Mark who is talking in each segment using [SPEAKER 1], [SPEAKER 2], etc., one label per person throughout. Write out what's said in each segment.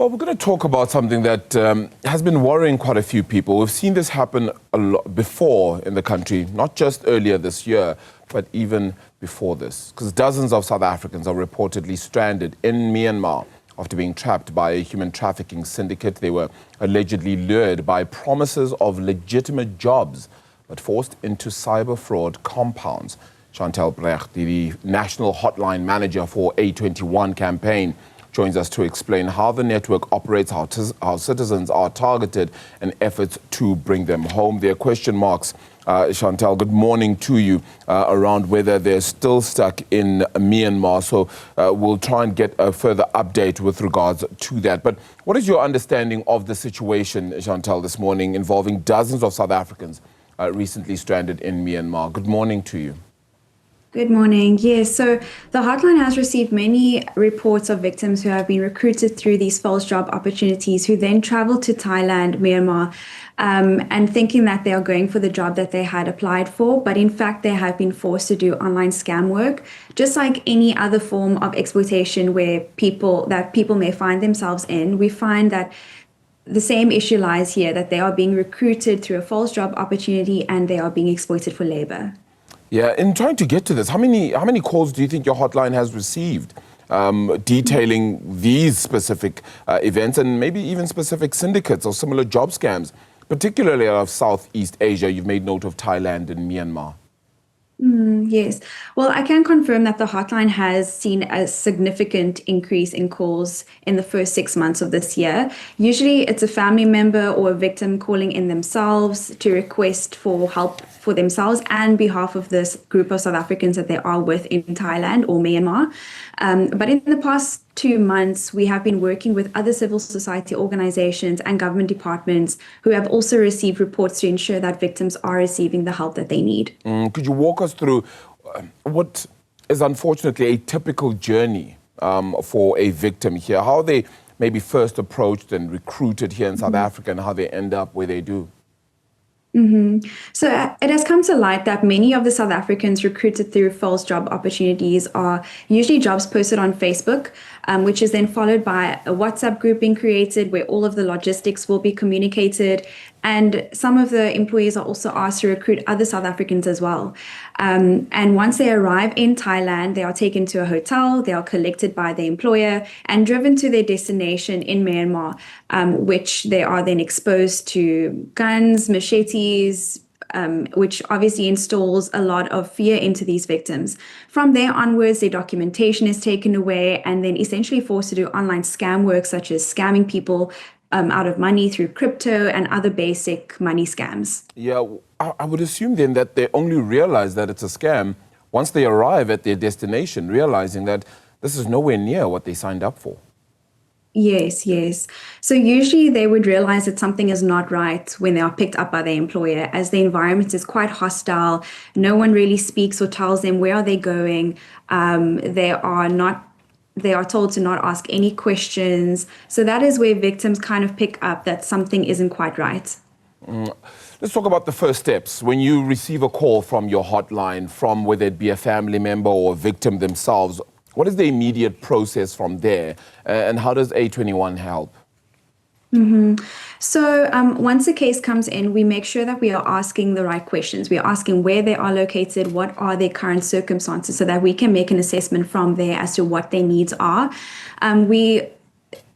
[SPEAKER 1] Well, we're going to talk about something that has been worrying quite a few people. We've seen this happen a lot before in the country, not just earlier this year, but even before this, because dozens of South Africans are reportedly stranded in Myanmar after being trapped by a human trafficking syndicate. They were allegedly lured by promises of legitimate jobs, but forced into cyber fraud compounds. Chantell Brecht, the national hotline manager for A21 campaign, joins us to explain how the network operates, how citizens are targeted, and efforts to bring them home. There are question marks, Chantell, good morning to you, around whether they're still stuck in Myanmar. So we'll try and get a further update with regards to that. But what is your understanding of the situation, Chantell, this morning involving dozens of South Africans recently stranded in Myanmar? Good morning to you.
[SPEAKER 2] Good morning. Yes, so the hotline has received many reports of victims who have been recruited through these false job opportunities, who then travel to Thailand, Myanmar, and thinking that they are going for the job that they had applied for, but in fact they have been forced to do online scam work, just like any other form of exploitation where people may find themselves in. We find that the same issue lies here, that they are being recruited through a false job opportunity and they are being exploited for labor.
[SPEAKER 1] Yeah, in trying to get to this, how many calls do you think your hotline has received detailing these specific events and maybe even specific syndicates or similar job scams, particularly out of Southeast Asia? You've made note of Thailand and Myanmar.
[SPEAKER 2] Yes. Well, I can confirm that the hotline has seen a significant increase in calls in the first 6 months of this year. Usually it's a family member or a victim calling in themselves to request for help for themselves and behalf of this group of South Africans that they are with in Thailand or Myanmar. But in the past 2 months, we have been working with other civil society organizations and government departments who have also received reports to ensure that victims are receiving the help that they need.
[SPEAKER 1] Could you walk us through what is unfortunately a typical journey for a victim here? How they may be first approached and recruited here in South Africa and how they end up where they do?
[SPEAKER 2] So it has come to light that many of the South Africans recruited through false job opportunities are usually jobs posted on Facebook, which is then followed by a WhatsApp group being created where all of the logistics will be communicated. And some of the employees are also asked to recruit other South Africans as well. And once they arrive in Thailand, they are taken to a hotel, they are collected by the employer and driven to their destination in Myanmar, which they are then exposed to guns, machetes, which obviously installs a lot of fear into these victims. From there onwards, their documentation is taken away and then essentially forced to do online scam work, such as scamming people out of money through crypto and other basic money scams.
[SPEAKER 1] Yeah, I would assume then that they only realize that it's a scam once they arrive at their destination, realizing that this is nowhere near what they signed up for.
[SPEAKER 2] Yes, yes. So usually they would realize that something is not right when they are picked up by their employer, as the environment is quite hostile. No one really speaks or tells them where are they going. They are told to not ask any questions. So that is where victims kind of pick up that something isn't quite right.
[SPEAKER 1] Let's talk about the first steps. When you receive a call from your hotline, from whether it be a family member or a victim themselves, what is the immediate process from there? And how does A21 help?
[SPEAKER 2] So once a case comes in, we make sure that we are asking the right questions. We are asking where they are located, what are their current circumstances, so that we can make an assessment from there as to what their needs are.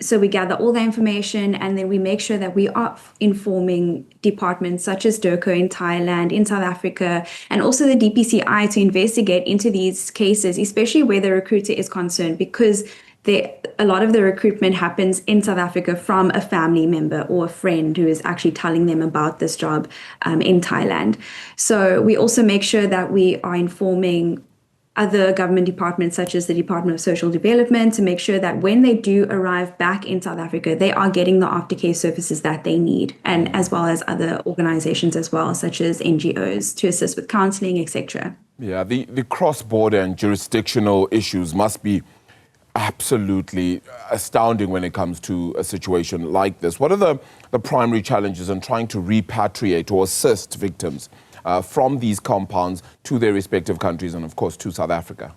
[SPEAKER 2] So we gather all the information and then we make sure that we are informing departments such as DIRCO in Thailand, in South Africa, and also the DPCI to investigate into these cases, especially where the recruiter is concerned, because a lot of the recruitment happens in South Africa from a family member or a friend who is actually telling them about this job in Thailand. So we also make sure that we are informing other government departments such as the Department of Social Development to make sure that when they do arrive back in South Africa, they are getting the aftercare services that they need, and as well as other organizations as well, such as NGOs, to assist with counseling, etc. Yeah,
[SPEAKER 1] the cross-border and jurisdictional issues must be absolutely astounding when it comes to a situation like this. What are the primary challenges in trying to repatriate or assist victims from these compounds to their respective countries and, of course, to South Africa?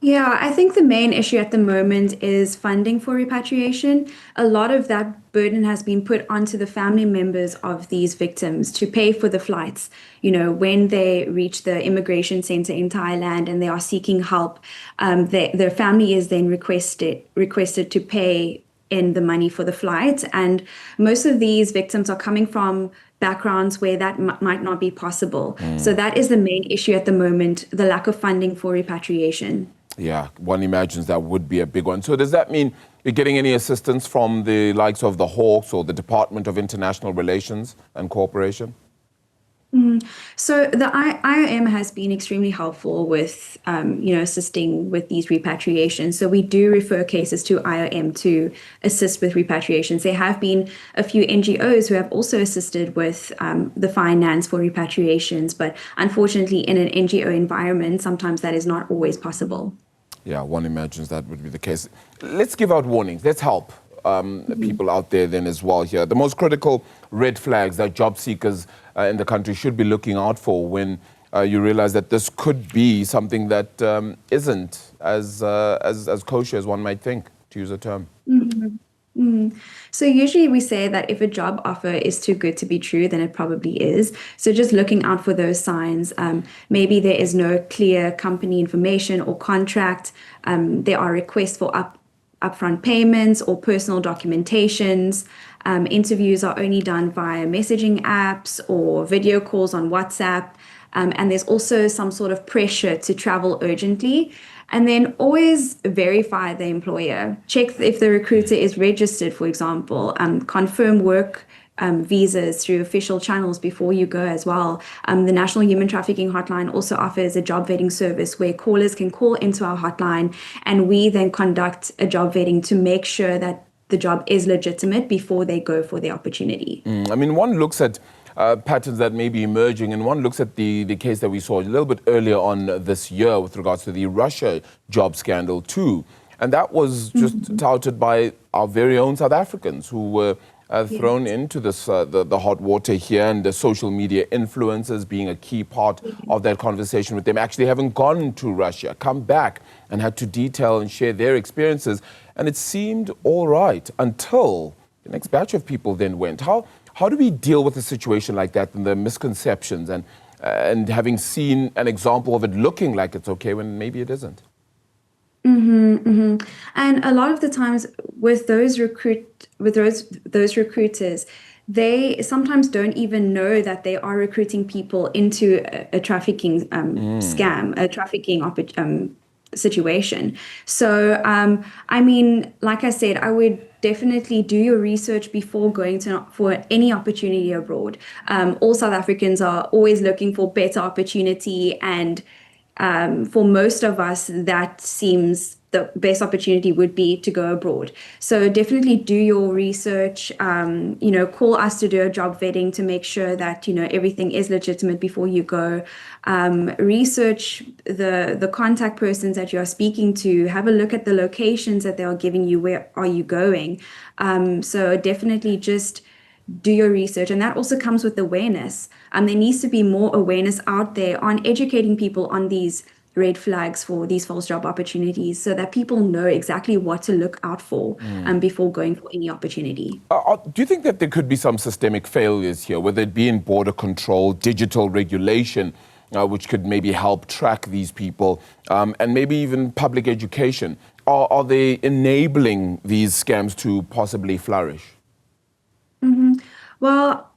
[SPEAKER 2] Yeah, I think the main issue at the moment is funding for repatriation. A lot of that burden has been put onto the family members of these victims to pay for the flights. When they reach the immigration center in Thailand and they are seeking help, their family is then requested to pay in the money for the flight. And most of these victims are coming from backgrounds where that might not be possible. So that is the main issue at the moment, the lack of funding for repatriation.
[SPEAKER 1] Yeah, one imagines that would be a big one. So does that mean you're getting any assistance from the likes of the Hawks or the Department of International Relations and Cooperation?
[SPEAKER 2] So the IOM has been extremely helpful with, assisting with these repatriations. So we do refer cases to IOM to assist with repatriations. There have been a few NGOs who have also assisted with the finance for repatriations, but unfortunately, in an NGO environment, sometimes that is not always possible.
[SPEAKER 1] Yeah, one imagines that would be the case. Let's give out warnings. Let's help people out there then as well here. The most critical red flags that job seekers in the country should be looking out for when you realize that this could be something that isn't as kosher as one might think, to use a term.
[SPEAKER 2] So usually we say that if a job offer is too good to be true, then it probably is. So just looking out for those signs. Maybe there is no clear company information or contract. There are requests for upfront payments or personal documentations. Interviews are only done via messaging apps or video calls on WhatsApp. And there's also some sort of pressure to travel urgently. And then always verify the employer. Check if the recruiter is registered, for example. Confirm work visas through official channels before you go as well. The National Human Trafficking Hotline also offers a job vetting service where callers can call into our hotline and we then conduct a job vetting to make sure that the job is legitimate before they go for the opportunity.
[SPEAKER 1] I mean, one looks at patterns that may be emerging, and one looks at the case that we saw a little bit earlier on this year with regards to the Russia job scandal too. And that was just touted by our very own South Africans who were thrown into this the hot water here, and the social media influencers being a key part of that conversation with them, actually having gone to Russia, come back and had to detail and share their experiences. And it seemed all right until the next batch of people then went. How do we deal with a situation like that and the misconceptions and having seen an example of it looking like it's okay when maybe it isn't?
[SPEAKER 2] And a lot of the times with those recruiters, they sometimes don't even know that they are recruiting people into a trafficking scam, a trafficking situation. So, I mean, like I said, I would definitely do your research before going for any opportunity abroad. All South Africans are always looking for better opportunity, and for most of us, that seems the best opportunity would be to go abroad. So definitely do your research, call us to do a job vetting to make sure that, everything is legitimate before you go. Research the contact persons that you are speaking to, have a look at the locations that they are giving you, where are you going? So definitely just do your research. And that also comes with awareness. There needs to be more awareness out there on educating people on these red flags for these false job opportunities so that people know exactly what to look out for before going for any opportunity.
[SPEAKER 1] Do you think that there could be some systemic failures here, whether it be in border control, digital regulation, which could maybe help track these people, and maybe even public education? Are they enabling these scams to possibly flourish?
[SPEAKER 2] Well,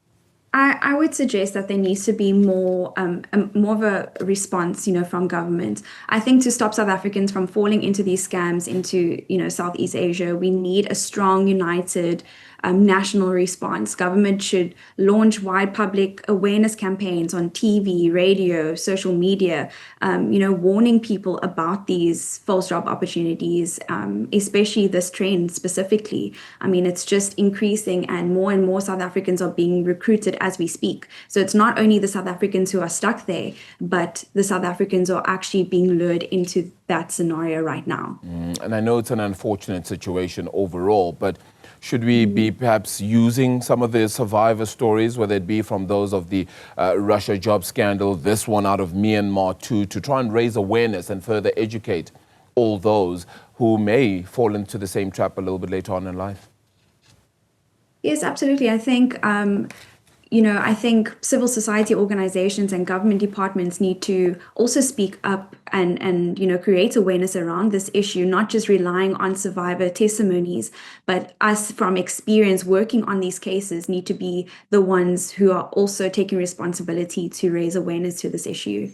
[SPEAKER 2] I would suggest that there needs to be more of a response, from government. I think to stop South Africans from falling into these scams into, Southeast Asia, we need a strong, united national response. Government should launch wide public awareness campaigns on TV, radio, social media, warning people about these false job opportunities, especially this trend specifically. I mean, it's just increasing and more South Africans are being recruited as we speak. So it's not only the South Africans who are stuck there, but the South Africans are actually being lured into that scenario right now.
[SPEAKER 1] And I know it's an unfortunate situation overall, but should we be perhaps using some of the survivor stories, whether it be from those of the Russia job scandal, this one out of Myanmar too, to try and raise awareness and further educate all those who may fall into the same trap a little bit later on in life?
[SPEAKER 2] Yes, absolutely. I think, I think civil society organizations and government departments need to also speak up and create awareness around this issue, not just relying on survivor testimonies, but us from experience working on these cases need to be the ones who are also taking responsibility to raise awareness to this issue.